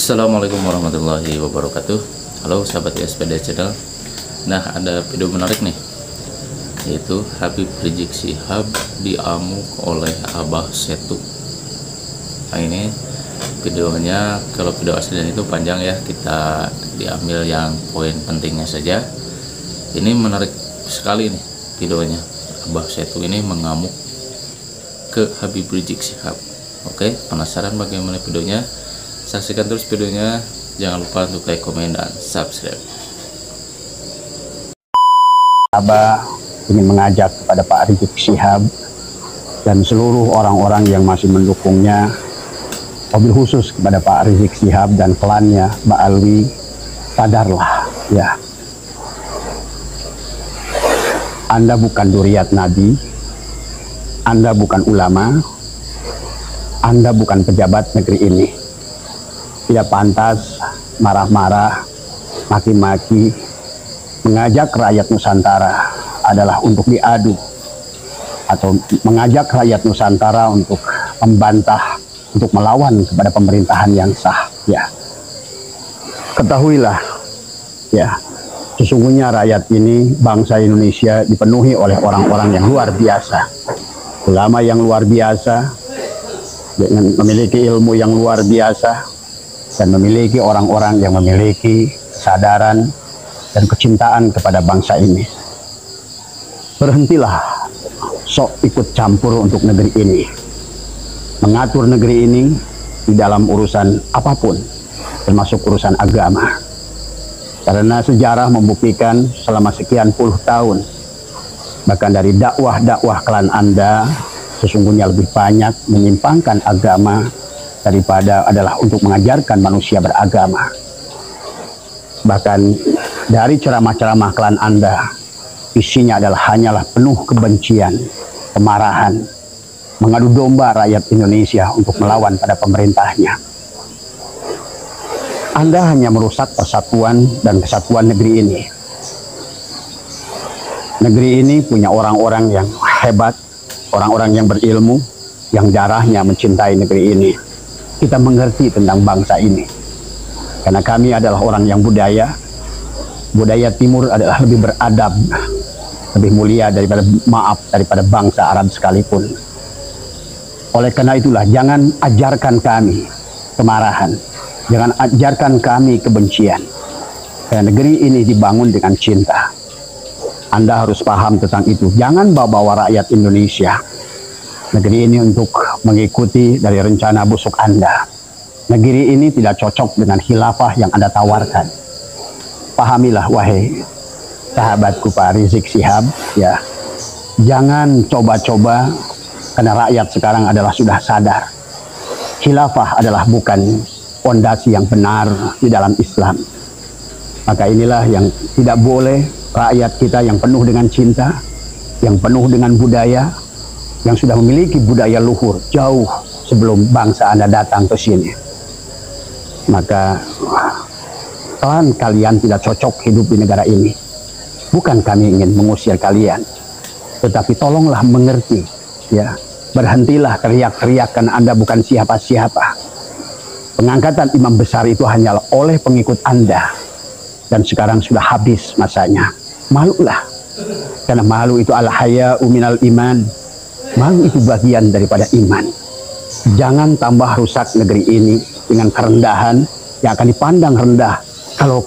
Assalamualaikum warahmatullahi wabarakatuh. Halo sahabat SPD Channel. Nah, ada video menarik nih, yaitu Habib Rizik Syihab diamuk oleh Abah Setu. Nah, ini videonya, kalau video aslinya itu panjang ya, kita diambil yang poin pentingnya saja. Ini menarik sekali nih videonya. Abah Setu ini mengamuk ke Habib Rizik Syihab. Oke, penasaran bagaimana videonya? Saksikan terus videonya, jangan lupa untuk like, komen, dan subscribe. Abah ingin mengajak kepada Pak Rizik Syihab dan seluruh orang-orang yang masih mendukungnya, wabil khusus kepada Pak Rizik Syihab dan klannya, Mbak Alwi, sadarlah ya. Anda bukan duriat Nabi, Anda bukan ulama, Anda bukan pejabat negeri ini. Tidak pantas marah-marah, maki-maki, mengajak rakyat Nusantara adalah untuk diadu, atau mengajak rakyat Nusantara untuk membantah, untuk melawan kepada pemerintahan yang sah. Ya, ketahuilah, ya, sesungguhnya rakyat ini, bangsa Indonesia dipenuhi oleh orang-orang yang luar biasa, ulama yang luar biasa, dengan memiliki ilmu yang luar biasa, dan memiliki orang-orang yang memiliki kesadaran dan kecintaan kepada bangsa ini. Berhentilah sok ikut campur untuk negeri ini, mengatur negeri ini di dalam urusan apapun, termasuk urusan agama. Karena sejarah membuktikan selama sekian puluh tahun, bahkan dari dakwah-dakwah klan Anda, sesungguhnya lebih banyak menyimpangkan agama daripada adalah untuk mengajarkan manusia beragama. Bahkan dari ceramah-ceramah klan Anda, isinya adalah hanyalah penuh kebencian, kemarahan, mengadu domba rakyat Indonesia untuk melawan pada pemerintahnya. Anda hanya merusak persatuan dan kesatuan negeri ini. Negeri ini punya orang-orang yang hebat, orang-orang yang berilmu, yang darahnya mencintai negeri ini. Kita mengerti tentang bangsa ini, karena kami adalah orang yang budaya timur adalah lebih beradab, lebih mulia daripada bangsa Arab sekalipun. Oleh karena itulah, jangan ajarkan kami kemarahan, jangan ajarkan kami kebencian, karena negeri ini dibangun dengan cinta. Anda harus paham tentang itu. Jangan bawa-bawa rakyat Indonesia, negeri ini, untuk mengikuti dari rencana busuk Anda. Negeri ini tidak cocok dengan khilafah yang Anda tawarkan. Pahamilah wahai sahabatku Pak Rizik Syihab, ya. Jangan coba-coba, karena rakyat sekarang adalah sudah sadar. Khilafah adalah bukan fondasi yang benar di dalam Islam. Maka inilah yang tidak boleh rakyat kita yang penuh dengan cinta, yang penuh dengan budaya, yang sudah memiliki budaya luhur jauh sebelum bangsa Anda datang ke sini. Maka kalian tidak cocok hidup di negara ini. Bukan kami ingin mengusir kalian, tetapi tolonglah mengerti, ya. Berhentilah teriak-teriak karena Anda bukan siapa-siapa. Pengangkatan imam besar itu hanyalah oleh pengikut Anda, dan sekarang sudah habis masanya. Malulah, karena malu itu al-haya'u minal iman. Malu itu bagian daripada iman. Jangan tambah rusak negeri ini dengan kerendahan yang akan dipandang rendah kalau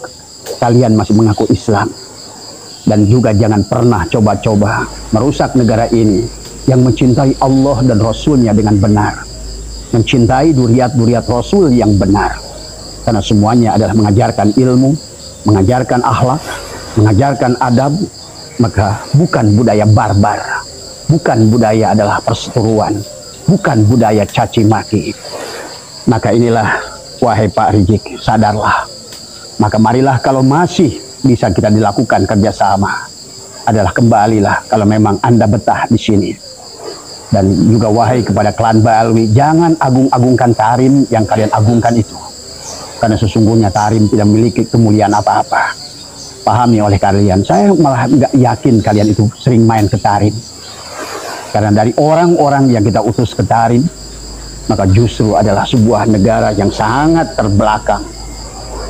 kalian masih mengaku Islam. Dan juga jangan pernah coba-coba merusak negara ini yang mencintai Allah dan Rasulnya dengan benar, mencintai duriat-duriat Rasul yang benar. Karena semuanya adalah mengajarkan ilmu, mengajarkan akhlak, mengajarkan adab. Maka bukan budaya barbar, bukan budaya adalah perseteruan, bukan budaya caci maki. Maka inilah, wahai Pak Rizik, sadarlah. Maka marilah, kalau masih bisa kita dilakukan kerjasama, adalah kembalilah kalau memang Anda betah di sini. Dan juga wahai kepada klan Baalwi, jangan agung-agungkan Tarim yang kalian agungkan itu. Karena sesungguhnya Tarim tidak memiliki kemuliaan apa-apa. Pahami oleh kalian. Saya malah nggak yakin kalian itu sering main ke Tarim. Karena dari orang-orang yang kita utus ke Tarim, maka justru adalah sebuah negara yang sangat terbelakang,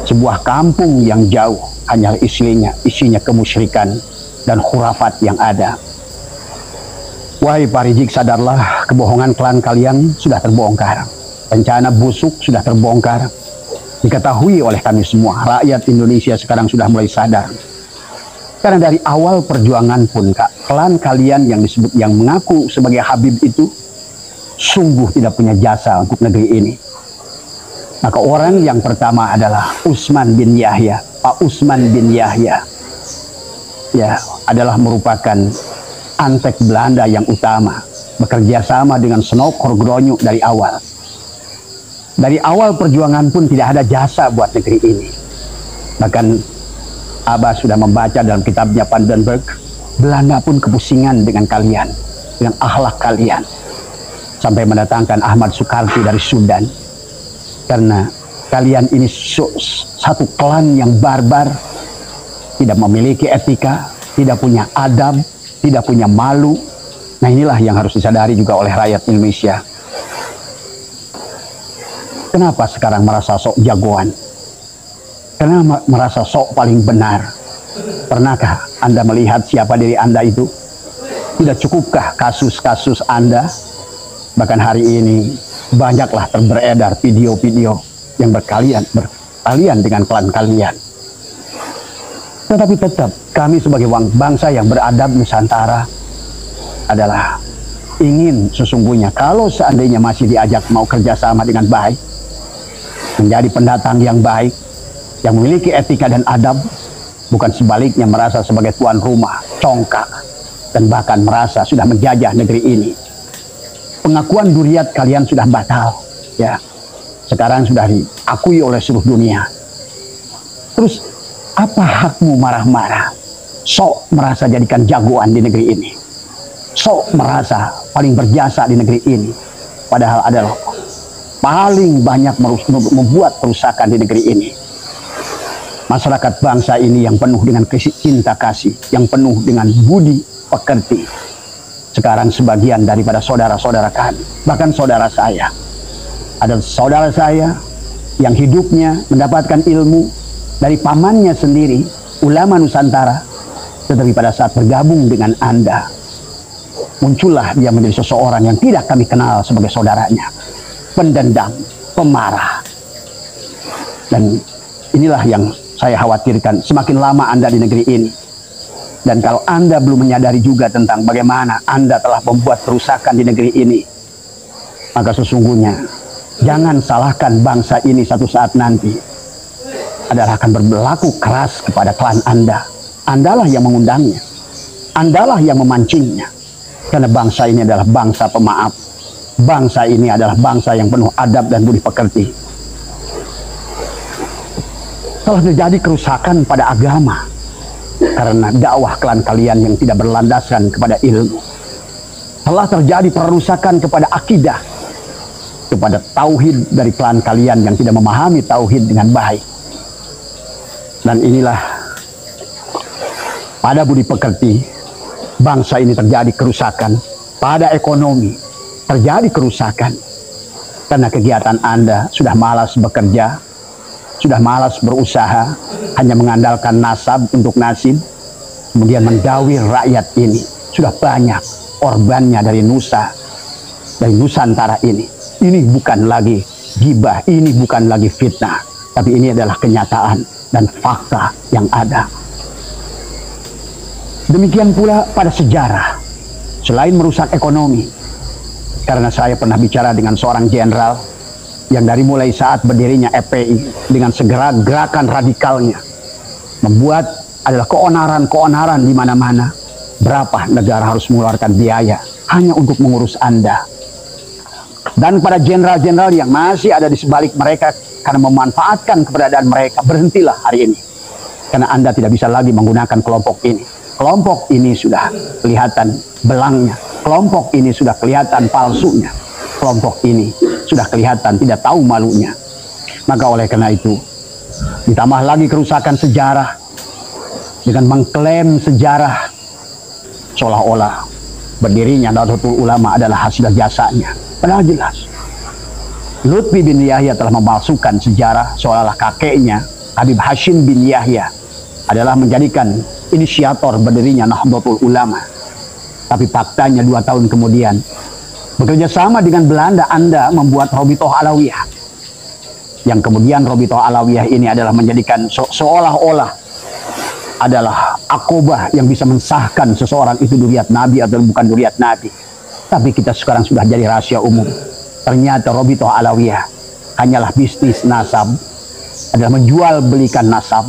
sebuah kampung yang jauh, hanya isinya kemusyrikan dan khurafat yang ada. Wahai Pak Rizik, sadarlah, kebohongan klan kalian sudah terbongkar. Rencana busuk sudah terbongkar. Diketahui oleh kami semua, rakyat Indonesia sekarang sudah mulai sadar. Karena dari awal perjuangan pun, klan kalian yang mengaku sebagai Habib itu sungguh tidak punya jasa untuk negeri ini. Maka orang yang pertama adalah Usman bin Yahya. Pak Usman bin Yahya ya adalah merupakan antek Belanda yang utama, bekerja sama dengan Snokor Gronyo dari awal. Dari awal perjuangan pun tidak ada jasa buat negeri ini. Bahkan Abah sudah membaca dalam kitabnya Vandenberg, Belanda pun kepusingan dengan kalian, dengan akhlak kalian, sampai mendatangkan Ahmad Sukarti dari Sudan. Karena kalian ini satu klan yang barbar, tidak memiliki etika, tidak punya adab, tidak punya malu. Nah, inilah yang harus disadari juga oleh rakyat Indonesia. Kenapa sekarang merasa sok jagoan? Karena merasa sok paling benar. Pernahkah Anda melihat siapa diri Anda itu? Tidak cukupkah kasus-kasus Anda? Bahkan hari ini banyaklah beredar video-video yang berkalian dengan klan kalian. Tetapi tetap kami sebagai bangsa yang beradab Nusantara adalah ingin sesungguhnya kalau seandainya masih diajak mau kerjasama dengan baik, menjadi pendatang yang baik, yang memiliki etika dan adab, bukan sebaliknya merasa sebagai tuan rumah, congkak, dan bahkan merasa sudah menjajah negeri ini. Pengakuan duriat kalian sudah batal, ya. Sekarang sudah diakui oleh seluruh dunia. Terus apa hakmu marah-marah? Sok merasa jadikan jagoan di negeri ini. Sok merasa paling berjasa di negeri ini. Padahal adalah paling banyak membuat kerusakan di negeri ini. Masyarakat bangsa ini yang penuh dengan cinta kasih, yang penuh dengan budi pekerti. Sekarang sebagian daripada saudara-saudara kami, bahkan saudara saya, ada saudara saya yang hidupnya mendapatkan ilmu dari pamannya sendiri, ulama Nusantara, tetapi pada saat bergabung dengan Anda, muncullah dia menjadi seseorang yang tidak kami kenal sebagai saudaranya, pendendam, pemarah. Dan inilah yang saya khawatirkan, semakin lama Anda di negeri ini. Dan kalau Anda belum menyadari juga tentang bagaimana Anda telah membuat kerusakan di negeri ini, maka sesungguhnya jangan salahkan bangsa ini satu saat nanti adalah akan berlaku keras kepada klan Anda. Andalah yang mengundangnya, Andalah yang memancingnya. Karena bangsa ini adalah bangsa pemaaf. Bangsa ini adalah bangsa yang penuh adab dan budi pekerti. Telah terjadi kerusakan pada agama karena dakwah klan kalian yang tidak berlandaskan kepada ilmu. Telah terjadi perusakan kepada akidah, kepada tauhid dari klan kalian yang tidak memahami tauhid dengan baik. Dan inilah pada budi pekerti bangsa ini terjadi kerusakan. Pada ekonomi terjadi kerusakan karena kegiatan Anda sudah malas bekerja, sudah malas berusaha, hanya mengandalkan nasab untuk nasib, kemudian mendawir rakyat ini. Sudah banyak korbannya dari Nusantara ini. Ini bukan lagi gibah, ini bukan lagi fitnah, tapi ini adalah kenyataan dan fakta yang ada. Demikian pula pada sejarah, selain merusak ekonomi, karena saya pernah bicara dengan seorang jenderal yang dari mulai saat berdirinya FPI dengan segera gerakan radikalnya membuat adalah keonaran di mana-mana. Berapa negara harus mengeluarkan biaya hanya untuk mengurus Anda? Dan pada jenderal-jenderal yang masih ada di sebalik mereka karena memanfaatkan keberadaan mereka, berhentilah hari ini. Karena Anda tidak bisa lagi menggunakan kelompok ini. Kelompok ini sudah kelihatan belangnya. Kelompok ini sudah kelihatan palsunya. Kelompok ini sudah kelihatan tidak tahu malunya. Maka oleh karena itu, ditambah lagi kerusakan sejarah dengan mengklaim sejarah seolah-olah berdirinya Nahdlatul Ulama adalah hasil jasanya. Padahal jelas Lutfi bin Yahya telah memalsukan sejarah seolah-olah kakeknya Habib Hashim bin Yahya adalah menjadikan inisiator berdirinya Nahdlatul Ulama. Tapi faktanya 2 tahun kemudian, bekerja sama dengan Belanda, Anda membuat Robitoh Alawiyah. Yang kemudian Robitoh Alawiyah ini adalah menjadikan seolah-olah adalah akobah yang bisa mensahkan seseorang itu duriat Nabi atau bukan duriat Nabi. Tapi kita sekarang sudah jadi rahasia umum. Ternyata Robitoh Alawiyah hanyalah bisnis nasab, adalah menjual belikan nasab.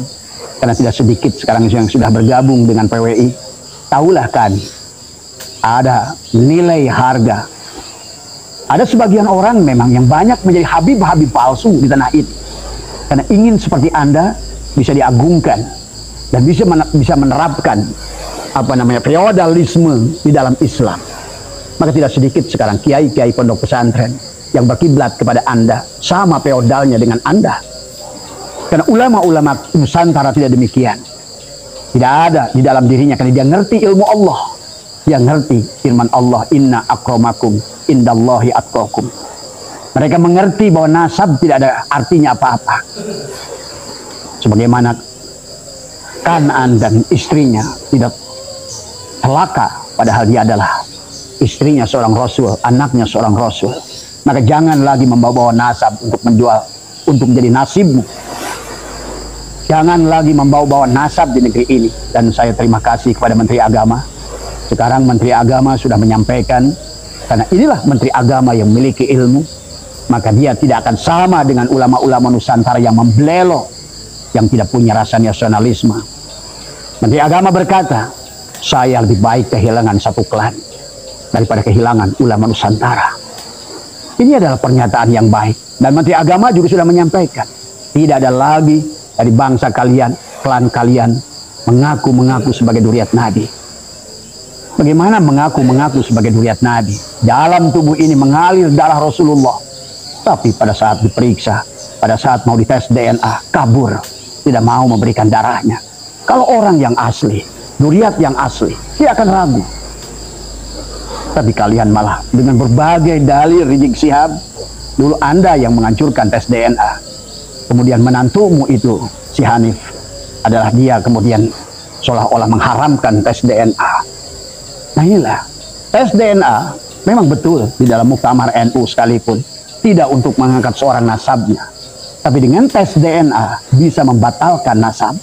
Karena tidak sedikit sekarang yang sudah bergabung dengan PWI. Tahulah kan, ada nilai harga. Ada sebagian orang memang yang banyak menjadi habib-habib palsu di tanah ini. Karena ingin seperti Anda bisa diagungkan dan bisa menerapkan feodalisme di dalam Islam. Maka tidak sedikit sekarang kiai-kiai pondok pesantren yang berkiblat kepada Anda sama feodalnya dengan Anda. Karena ulama-ulama Nusantara tidak demikian. Tidak ada di dalam dirinya, karena dia ngerti ilmu Allah. Dia ngerti firman Allah, inna akramakum indallahi atqakum. Mereka mengerti bahwa nasab tidak ada artinya apa-apa. Sebagaimana Kan'an dan istrinya tidak celaka, padahal dia adalah istrinya seorang rasul, anaknya seorang rasul. Maka jangan lagi membawa nasab untuk menjual, untuk menjadi nasibmu. Jangan lagi membawa-bawa nasab di negeri ini. Dan saya terima kasih kepada Menteri Agama. Sekarang Menteri Agama sudah menyampaikan, karena inilah Menteri Agama yang memiliki ilmu, maka dia tidak akan sama dengan ulama-ulama Nusantara yang membelelo, yang tidak punya rasa nasionalisme. Menteri Agama berkata, saya lebih baik kehilangan satu klan daripada kehilangan ulama Nusantara. Ini adalah pernyataan yang baik. Dan Menteri Agama juga sudah menyampaikan, tidak ada lagi dari bangsa kalian, klan kalian mengaku-mengaku sebagai duriat Nabi. Bagaimana mengaku-mengaku sebagai duriat Nabi? Dalam tubuh ini mengalir darah Rasulullah. Tapi pada saat diperiksa, pada saat mau dites DNA, kabur. Tidak mau memberikan darahnya. Kalau orang yang asli, duriat yang asli, dia akan ragu. Tapi kalian malah dengan berbagai dalil Rizik Syihab, dulu Anda yang menghancurkan tes DNA. Kemudian menantumu itu, si Hanif, adalah dia kemudian seolah-olah mengharamkan tes DNA. Nah inilah, tes DNA memang betul di dalam muktamar NU sekalipun tidak untuk mengangkat seorang nasabnya. Tapi dengan tes DNA bisa membatalkan nasab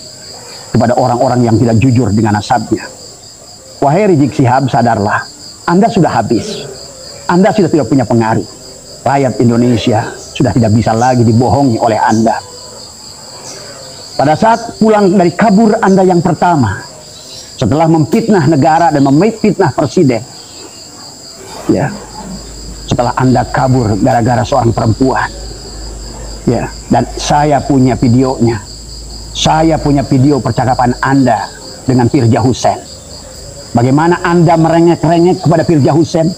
kepada orang-orang yang tidak jujur dengan nasabnya. Wahai Rizik Syihab, sadarlah, Anda sudah habis. Anda sudah tidak punya pengaruh. Rakyat Indonesia sudah tidak bisa lagi dibohongi oleh Anda. Pada saat pulang dari kabur Anda yang pertama, setelah memfitnah negara dan memfitnah presiden, ya, setelah Anda kabur gara-gara seorang perempuan, ya, dan saya punya videonya, saya punya video percakapan Anda dengan Firja Hussein. Bagaimana Anda merengek-rengek kepada Firja Hussein?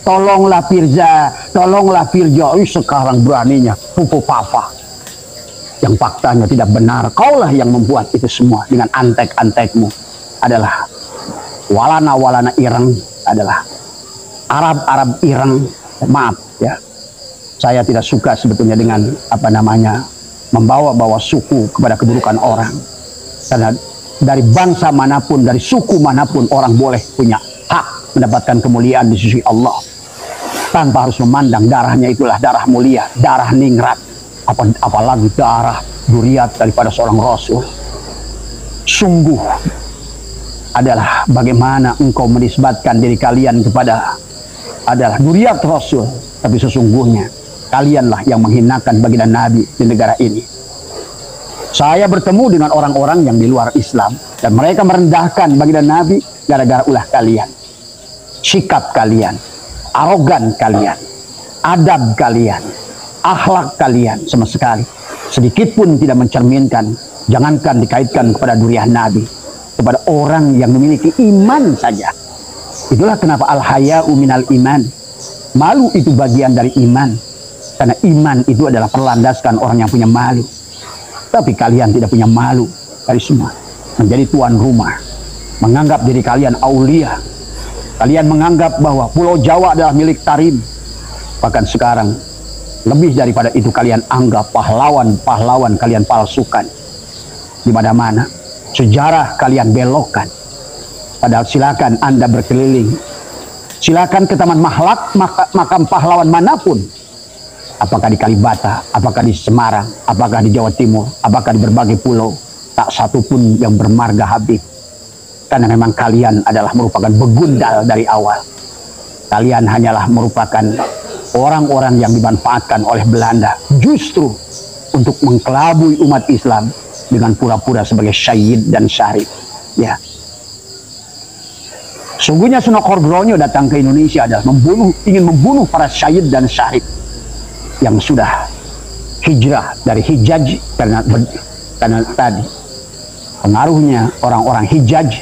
Tolonglah Firja, tolonglah Firja. Sekarang beraninya pupu papa. Yang faktanya tidak benar. Kaulah yang membuat itu semua dengan antek-antekmu. Adalah walana-walana ireng, adalah Arab-Arab ireng. Maaf ya, saya tidak suka sebetulnya dengan membawa-bawa suku kepada keburukan orang. Karena dari bangsa manapun, dari suku manapun, orang boleh punya hak mendapatkan kemuliaan di sisi Allah tanpa harus memandang darahnya itulah darah mulia, darah ningrat, apalagi darah duriat daripada seorang rasul. Sungguh adalah bagaimana engkau menisbatkan diri kalian kepada adalah duriat rasul, tapi sesungguhnya kalianlah yang menghinakan baginda Nabi di negara ini. Saya bertemu dengan orang-orang yang di luar Islam dan mereka merendahkan baginda Nabi gara-gara ulah kalian, sikap kalian, arogan kalian, adab kalian, akhlak kalian sama sekali sedikit pun tidak mencerminkan, jangankan dikaitkan kepada duriat Nabi, kepada orang yang memiliki iman saja. Itulah kenapa al-haya'u minal iman. Malu itu bagian dari iman. Karena iman itu adalah perlandaskan orang yang punya malu. Tapi kalian tidak punya malu dari semua. Menjadi tuan rumah. Menganggap diri kalian aulia. Kalian menganggap bahwa Pulau Jawa adalah milik Tarim. Bahkan sekarang Lebih daripada itu kalian anggap pahlawan-pahlawan kalian palsukan. Di mana-mana sejarah kalian belokkan. Padahal silakan Anda berkeliling. Silakan ke Taman Mahlak, makam pahlawan manapun. Apakah di Kalibata, apakah di Semarang, apakah di Jawa Timur, apakah di berbagai pulau, tak satu pun yang bermarga Habib. Karena memang kalian adalah merupakan begundal dari awal. Kalian hanyalah merupakan orang-orang yang dimanfaatkan oleh Belanda justru untuk mengkelabui umat Islam dengan pura-pura sebagai syahid dan syarif. Ya. Sungguhnya Sunokorblonyo datang ke Indonesia adalah ingin membunuh para syahid dan syarif yang sudah hijrah dari Hijaz, karena tadi pengaruhnya orang-orang Hijaz,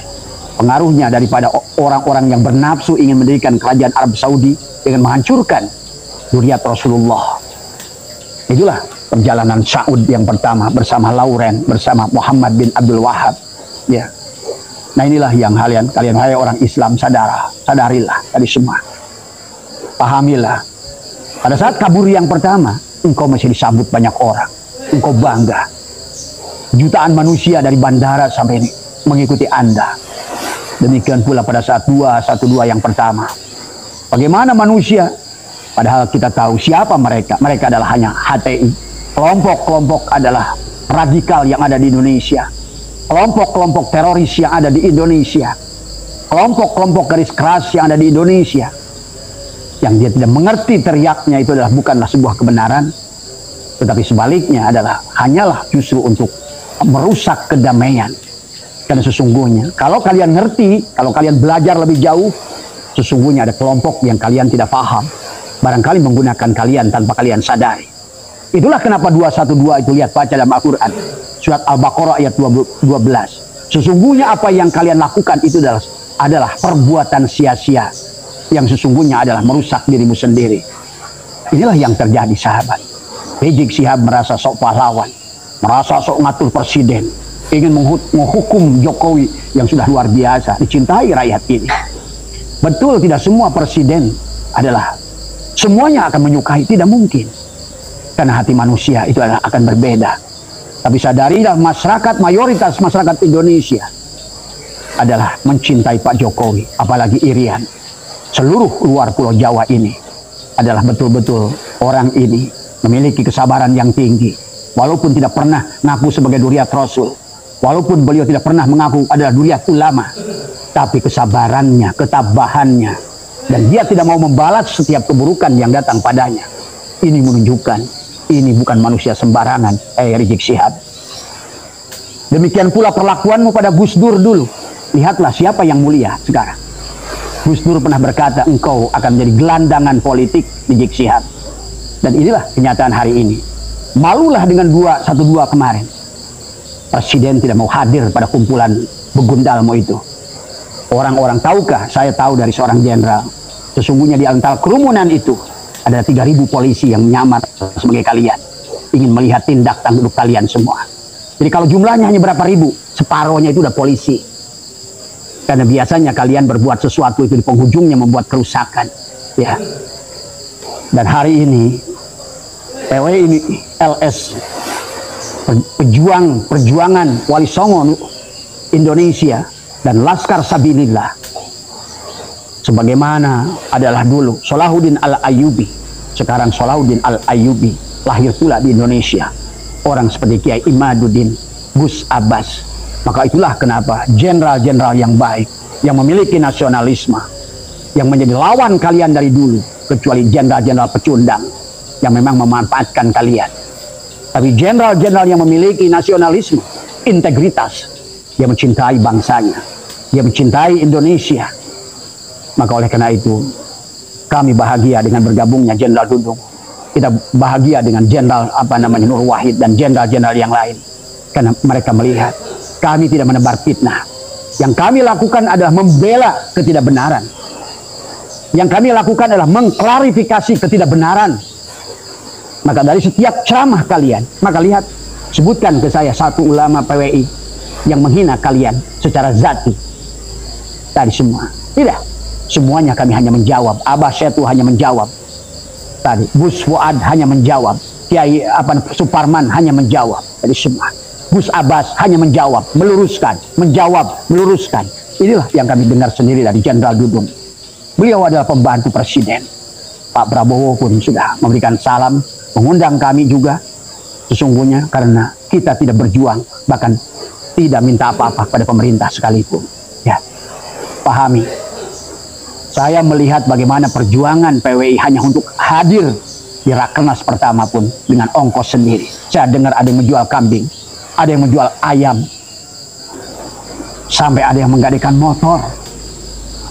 pengaruhnya daripada orang-orang yang bernafsu ingin mendirikan kerajaan Arab Saudi dengan menghancurkan zuriat Rasulullah. Itulah perjalanan Saud yang pertama bersama Lauren, bersama Muhammad bin Abdul Wahab. Ya. Nah inilah yang kalian hai orang Islam sadarilah tadi semua. Pahamilah. Pada saat kabur yang pertama, engkau masih disambut banyak orang. Engkau bangga. Jutaan manusia dari bandara sampai ini mengikuti Anda. Demikian pula pada saat 212 yang pertama. Bagaimana manusia? Padahal kita tahu siapa mereka. Mereka adalah hanya HTI. Kelompok-kelompok adalah radikal yang ada di Indonesia. Kelompok-kelompok teroris yang ada di Indonesia. Kelompok-kelompok garis keras yang ada di Indonesia. Yang dia tidak mengerti teriaknya itu adalah bukanlah sebuah kebenaran. Tetapi sebaliknya adalah hanyalah justru untuk merusak kedamaian. Karena sesungguhnya kalau kalian ngerti, kalau kalian belajar lebih jauh, sesungguhnya ada kelompok yang kalian tidak paham. Barangkali menggunakan kalian tanpa kalian sadari. Itulah kenapa 212 itu lihat baca dalam Al-Quran. Surat Al-Baqarah ayat 12. Sesungguhnya apa yang kalian lakukan itu adalah perbuatan sia-sia. Yang sesungguhnya adalah merusak dirimu sendiri. Inilah yang terjadi sahabat. Rizik Syihab merasa sok pahlawan. Merasa sok ngatur presiden. Ingin menghukum Jokowi yang sudah luar biasa. Dicintai rakyat ini. Betul tidak semua presiden adalah semuanya akan menyukai. Tidak mungkin. Karena hati manusia itu akan berbeda. Tapi sadarilah masyarakat, mayoritas masyarakat Indonesia adalah mencintai Pak Jokowi, apalagi Irian. Seluruh luar Pulau Jawa ini adalah betul-betul orang ini memiliki kesabaran yang tinggi. Walaupun tidak pernah ngaku sebagai duriat Rasul, walaupun beliau tidak pernah mengaku adalah duriat ulama, tapi kesabarannya, ketabahannya, dan dia tidak mau membalas setiap keburukan yang datang padanya. Ini menunjukkan ini bukan manusia sembarangan, Rizik Syihab. Demikian pula perlakuanmu pada Gus Dur dulu. Lihatlah siapa yang mulia sekarang. Gus Dur pernah berkata, engkau akan menjadi gelandangan politik, Rizik Syihab. Dan inilah kenyataan hari ini. Malulah dengan 212 kemarin. Presiden tidak mau hadir pada kumpulan begundalmu itu. Orang-orang tahukah? Saya tahu dari seorang jenderal. Sesungguhnya di antara kerumunan itu ada 3.000 polisi yang menyamar sebagai kalian. Ingin melihat tindak tanduk kalian semua. Jadi kalau jumlahnya hanya berapa ribu, separohnya itu udah polisi. Karena biasanya kalian berbuat sesuatu itu di penghujungnya membuat kerusakan. Ya. Dan hari ini, PWI ini LS, perjuangan Wali Songo Indonesia, dan Laskar Sabilillah, sebagaimana adalah dulu Salahuddin Al-Ayyubi, sekarang Salahuddin Al-Ayyubi lahir pula di Indonesia. Orang seperti Kiai Imaduddin, Gus Abbas. Maka itulah kenapa jenderal-jenderal yang baik, yang memiliki nasionalisme, yang menjadi lawan kalian dari dulu, kecuali jenderal-jenderal pecundang yang memang memanfaatkan kalian. Tapi jenderal-jenderal yang memiliki nasionalisme, integritas, dia mencintai bangsanya, dia mencintai Indonesia. Maka oleh karena itu, kami bahagia dengan bergabungnya Jenderal Dudung. Kita bahagia dengan Jenderal Nur Wahid dan jenderal-jenderal yang lain. Karena mereka melihat kami tidak menebar fitnah. Yang kami lakukan adalah membela ketidakbenaran. Yang kami lakukan adalah mengklarifikasi ketidakbenaran. Maka dari setiap ceramah kalian, maka lihat, sebutkan ke saya satu ulama PWI yang menghina kalian secara zati. Tadi semua. Tidak. Semuanya kami hanya menjawab. Abah Setu hanya menjawab. tadi Gus Fuad hanya menjawab, Kiai Suparman hanya menjawab, dari semua Gus Abbas hanya menjawab, meluruskan, menjawab, meluruskan. Inilah yang kami dengar sendiri dari Jenderal Dudung. Beliau adalah pembantu presiden. Pak Prabowo pun sudah memberikan salam, mengundang kami juga. Sesungguhnya karena kita tidak berjuang, bahkan tidak minta apa-apa pada pemerintah sekalipun. Ya, pahami. Saya melihat bagaimana perjuangan PWI hanya untuk hadir di Rakernas pertama pun dengan ongkos sendiri. Saya dengar ada yang menjual kambing, ada yang menjual ayam, sampai ada yang menggadaikan motor.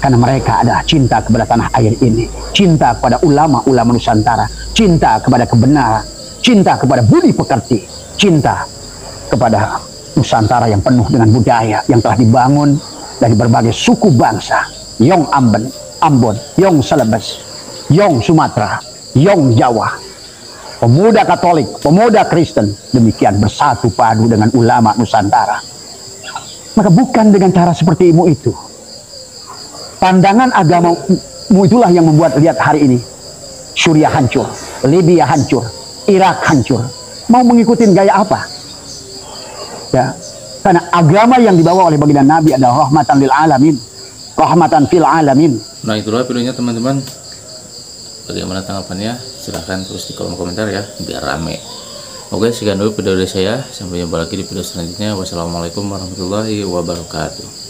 Karena mereka ada cinta kepada tanah air ini, cinta kepada ulama-ulama Nusantara, cinta kepada kebenaran, cinta kepada budi pekerti, cinta kepada Nusantara yang penuh dengan budaya yang telah dibangun dari berbagai suku bangsa. Yong Ambon, Yong Celebes, Yong Sumatera, Yong Jawa. Pemuda Katolik, pemuda Kristen, demikian bersatu padu dengan ulama Nusantara. Maka bukan dengan cara seperti itu. Pandangan agamamu itulah yang membuat lihat hari ini Suriah hancur, Libya hancur, Irak hancur. Mau mengikuti gaya apa? Ya, karena agama yang dibawa oleh baginda Nabi adalah rahmatan lil alamin, rahmatan fil alamin. Nah, itulah videonya teman-teman. Bagaimana tanggapannya? Silahkan tulis di kolom komentar ya, biar rame. Oke, sekian dulu video dari saya. Sampai jumpa lagi di video selanjutnya. Wassalamualaikum warahmatullahi wabarakatuh.